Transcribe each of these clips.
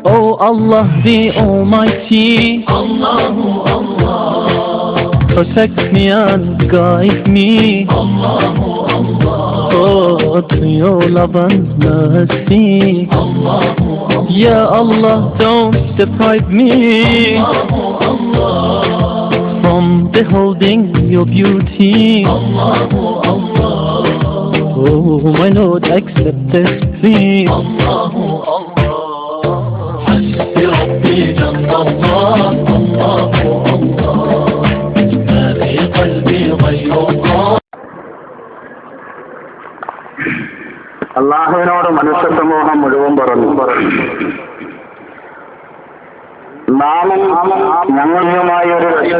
Oh Allah the Almighty, Allahu Allah, protect me and guide me, Allahu Allah, oh to your love and mercy, Allahu Allah, Ya Allah don't deprive me, Allahu Allah, from beholding your beauty, Allahu Allah, oh my Lord accept this plea, Allahu Allah. ربي جل الله الله الله ما في قلبي غير الله. അള്ളാഹുവിനോട് മനുഷ്യ സമൂഹം മുഴുവൻ പറഞ്ഞു, നാമും ഞങ്ങളുമായി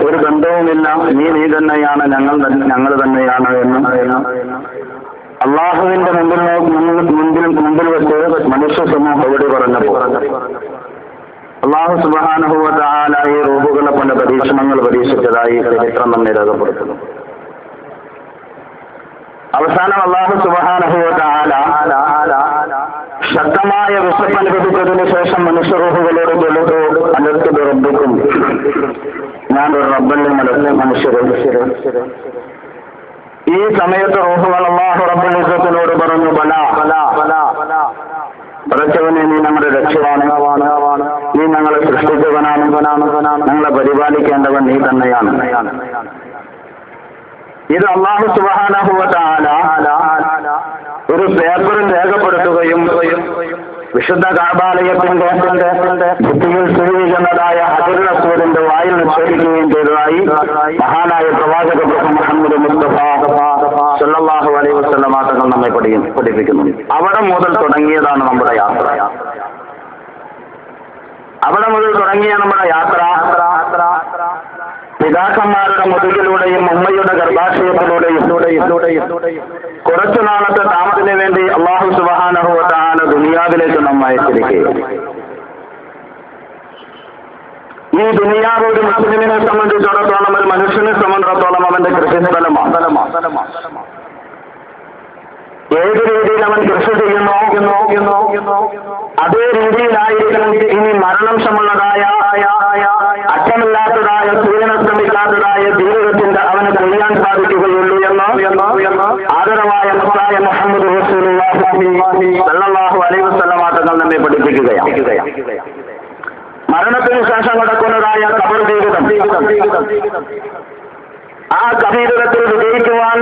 ഒരു ബന്ധവുമില്ല, നീ തന്നെയാണ്, ഞങ്ങൾ തന്നെയാണ് എന്ന് അള്ളാഹുവിന്റെ മുമ്പിൽ വെച്ച് മനുഷ്യ സമൂഹം ഇവിടെ പറഞ്ഞപ്പോൾ അള്ളാഹു സുബ്ഹാനഹു വ തആല ഈ റൂഹുകളെ കൊണ്ട് പരീക്ഷണങ്ങൾ പരീക്ഷിച്ചതായി ചരിത്രം നമ്മെ രേഖപ്പെടുത്തുന്നു. അവസാനം അള്ളാഹു സുബ്ഹാനഹു വ തആല ശക്തമായ വിശപ്പ് അനുഭവിച്ചതിനു ശേഷം മനുഷ്യ റൂഹുകളോട് ചൊല്ലുന്നു, അലർത്ത് റബ്ബുക്കും, ഞാൻ ഒരു റബ്ബന്റെ മനുഷ്യരെ. ഈ സമയത്ത് റൂഹുകൾ അല്ലാഹു റബ്ബുൽ ഇസ്സത്തിനോട് പറഞ്ഞു, പടച്ചവനെ, നീ നമ്മുടെ രക്ഷകനാണ്, നീ ഞങ്ങളെ സൃഷ്ടിച്ചവനാണ്, ഞങ്ങളെ പരിപാലിക്കേണ്ടവൻ നീ തന്നെയാണ്. ഇത് അല്ലാഹു സുബ്ഹാനഹു വ തആല ഒരു പേപ്പറിൽ രേഖപ്പെടുത്തുകയും വിശുദ്ധ കഅബാലയത്തിന്റെ ഭിത്തിയിൽ സ്ഥിരീകരിക്കുന്നതായ ഹജറുൽ അസ്വദിന്റെ വായിൽ നിക്ഷേപിക്കുകയും ചെയ്തതായി മഹാനായ പ്രവാചക മുഹമ്മദ് മുസ്തഫ സല്ലല്ലാഹു അലൈഹി വസല്ലം തങ്ങൾ നമ്മെ പഠിപ്പിക്കുന്നു. അവിടെ മുതൽ തുടങ്ങിയതാണ് നമ്മുടെ യാത്ര. അവിടെ മുതൽ തുടങ്ങിയ നമ്മുടെ യാത്ര പിതാക്കന്മാരുടെ മുതുകിലൂടെയും ഉമ്മയുടെ ഗർഭാശയത്തിലൂടെയും കുറച്ചു നാളത്തെ താമസത്തിന് വേണ്ടി അല്ലാഹു സുബ്ഹാനഹു വ തആല ദുനിയാവിലേക്ക് നമ്മെ അയച്ചിരിക്കുകയും ഈ ദുനിയാവ് ഒരു മുസ്ലിമിനെ സംബന്ധിച്ചിടത്തോളം, ഒരു മനുഷ്യനെ സംബന്ധിച്ചിടത്തോളം അവന്റെ കൃഷിസ്ഥലമാണ്. ഏത് രീതിയിൽ അവൻ കൃഷി ചെയ്യുന്നു അതേ രീതിയിലായിരിക്കണം ഇനി മരണംശമുള്ളതായ അറ്റമില്ലാത്തതായ സൂര്യനസ്തമില്ലാത്തതായ ജീവിതത്തിന്റെ അവന് കഴിയാൻ സാധിക്കുകയുള്ളൂ എന്ന് ആദരവായ മുസ്തായ മുഹമ്മദ് റസൂലുള്ളാഹി സല്ലല്ലാഹു അലൈഹി വസല്ലം തങ്ങൾ നമ്മെ പഠിപ്പിക്കുകയാണ്. മരണത്തിന് ശേഷം നടക്കുന്നതായ ഖബർ ജീവിതം, ആ ജീവിതത്തിൽ വിജയിക്കുവാൻ,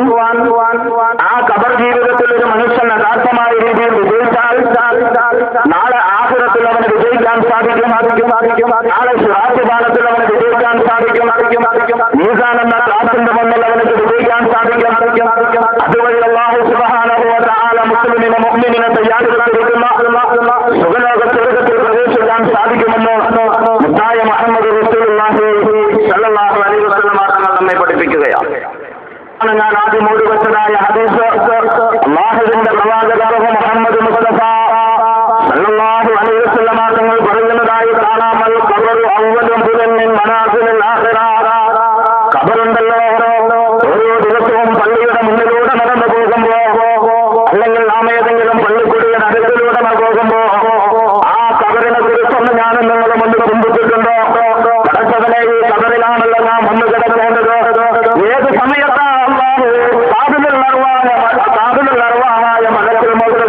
ആ ഖബർ ജീവിതത്തിൽ ഒരു മനുഷ്യൻ യഥാർത്ഥമായ രീതിയിൽ വിജയിച്ചാൽ നാളെ ആഖിറത്തിൽ അവന് വിജയിക്കാൻ സാധിക്കും. നാളെ സിറാത്ത് പാലത്തിൽ അവന് വിജയിക്കാൻ സാധിക്കും. മീസാൻ എന്ന ക്ലാസിന്റെ മുന്നിൽ അവനക്ക് വിജയിക്കാൻ സാധിക്കും. അതുവഴി അല്ലാഹു സുബ്ഹാനഹു വ തആല മുഅ്മിനിനെ തയ്യാറെടുത്തിരിക്കുന്ന സുഖലോക സ്വർഗ്ഗത്തിൽ പ്രവേശിക്കാൻ സാധിക്കുമെന്ന് മുത്തായ മുഹമ്മദ് റസൂലുള്ളാഹി സല്ലല്ലാഹു അലൈഹി വസല്ലം തങ്ങൾ നമ്മെ പഠിപ്പിക്കുകയാണ്. ഞാൻ ആദ്യം ഓടി വെച്ചതായ ഹദീസ് അല്ലാഹുവിന്റെ പ്രവാചകർ മുഹമ്മദ് മുസ്തഫ സല്ലല്ലാഹു അലൈഹി വസല്ലം തങ്ങൾ പറയുന്നതായി കാണാം. ഖബറു അവ്വലും മിൻ മനാസിലിൽ ആഖിറ. ഖബറുണ്ടല്ലോ, ഓരോ ദിവസവും പള്ളിയുടെ മുന്നിലൂടെ നടന്നു പോകുമ്പോ, അല്ലെങ്കിൽ നാം ഏതെങ്കിലും പള്ളിക്കുടിയുടെ അടുത്തിലൂടെ പോകുമ്പോ ആ ഖബറിനെ കുറിച്ചൊന്ന് ഞാനും നിങ്ങളുടെ മുന്നിൽ ചിന്തിച്ചിട്ടുണ്ടോ? പടച്ചവനെ, ഈ ഖബറിലാണല്ലോ നാം വന്നു കിടക്കേണ്ടത്. ഏത് സമയത്താണ് മലക്കുൽ മൗത്ത്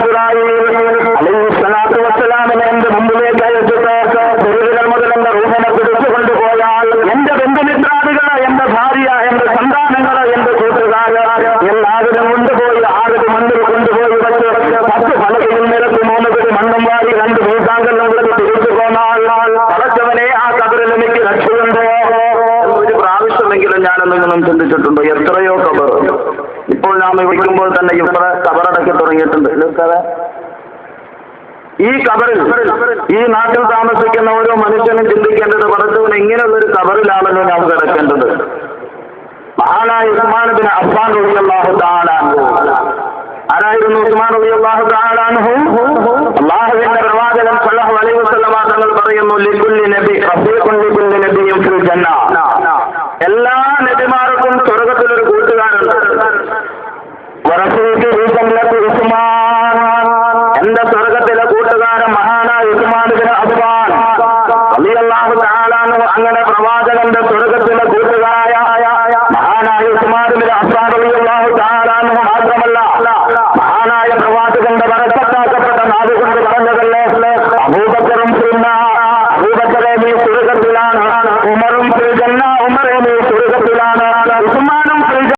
അലൈഹിസ്സലാത്തു വസ്സലാമിനെ എന്റെ മുമ്പിലേക്ക് അയച്ചിട്ട് തെരുവുകൾ മുതൽ എന്റെ റൂഹിനെ പിടിച്ചു കൊണ്ടുപോയാൽ എന്റെ ബന്ധുമിത്രാദികള്, എന്റെ ഭാര്യ, എന്റെ സന്താനങ്ങള്, എന്റെ കൂട്ടുകാര് എല്ലാവരും കൊണ്ടുപോയി ആരുടെ മണ്ണിൽ കൊണ്ടുപോയി വെച്ച് 10 പലകയിൽ നിരത്തി 3 പിടി മണ്ണും വാരി 2 വീട്ടാങ്കലിലും തിരിച്ചു പോന്നാൽ പടച്ചവനെ, ആ ഖബറിൽ എനിക്ക് രക്ഷയുണ്ടോ? ഒരു പ്രാവശ്യമെങ്കിലും ഞാനെന്തെങ്കിലും ചിന്തിച്ചിട്ടുണ്ടോ? എത്രയോ ഖബർ ഇപ്പോൾ നാം വിളിക്കുമ്പോൾ തന്നെ ഇവിടെ ഖബറടക്കി തുടങ്ങിയിട്ടുണ്ട്. ഈ ഖബറിൽ, ഈ നാട്ടിൽ താമസിക്കുന്ന ഓരോ മനുഷ്യനും ചിന്തിക്കേണ്ടത്, പടച്ചവൻ ഇങ്ങനെയുള്ളൊരു ഖബറിലാണല്ലോ നാം കിടക്കേണ്ടത്. മഹാനായ ഉസ്മാൻ ബിൻ അഫ്ഫാൻ റളിയല്ലാഹു തആല അൻഹു, ആരായിരുന്നു ഉസ്മാൻ റളിയല്ലാഹു തആല അൻഹു? അല്ലാഹുവിന്റെ പ്രവാചകൻ സല്ലല്ലാഹു അലൈഹി വസല്ലം തങ്ങൾ പറയുന്നു, ലികുല്ലി നബി റഫീഖുൻ ലികുല്ലി നബിയ്യിൻ ഫിൽ ജന്ന. എല്ലാ നബിമാർക്കും സ്വർഗ്ഗത്തിൽ ഒരു കൂട്ടുകാരുണ്ട്. എന്റെ സ്വർഗത്തിലെ കൂട്ടുകാരൻ മഹാനായ ഉസ്മാൻ ബിൻ അഫ്ഫാൻ പ്രവാചകന്റെ സ്വർഗത്തിലെ കൂട്ടുകാരായ മഹാനായ ഉസ്മാൻ ബിൻ അഫ്ഫാൻ റളിയല്ലാഹു തആല അൻഹു മാത്രമല്ല, മഹാനായ പ്രവാചകന്റെ വരക്കത്താക്കപ്പെട്ട നാവ് കൊണ്ട് പറഞ്ഞതല്ലേ, അബൂബക്കറും പിന്നെ അബൂബക്കറെ നീ സ്വർഗത്തിലാണ്, ഉമർ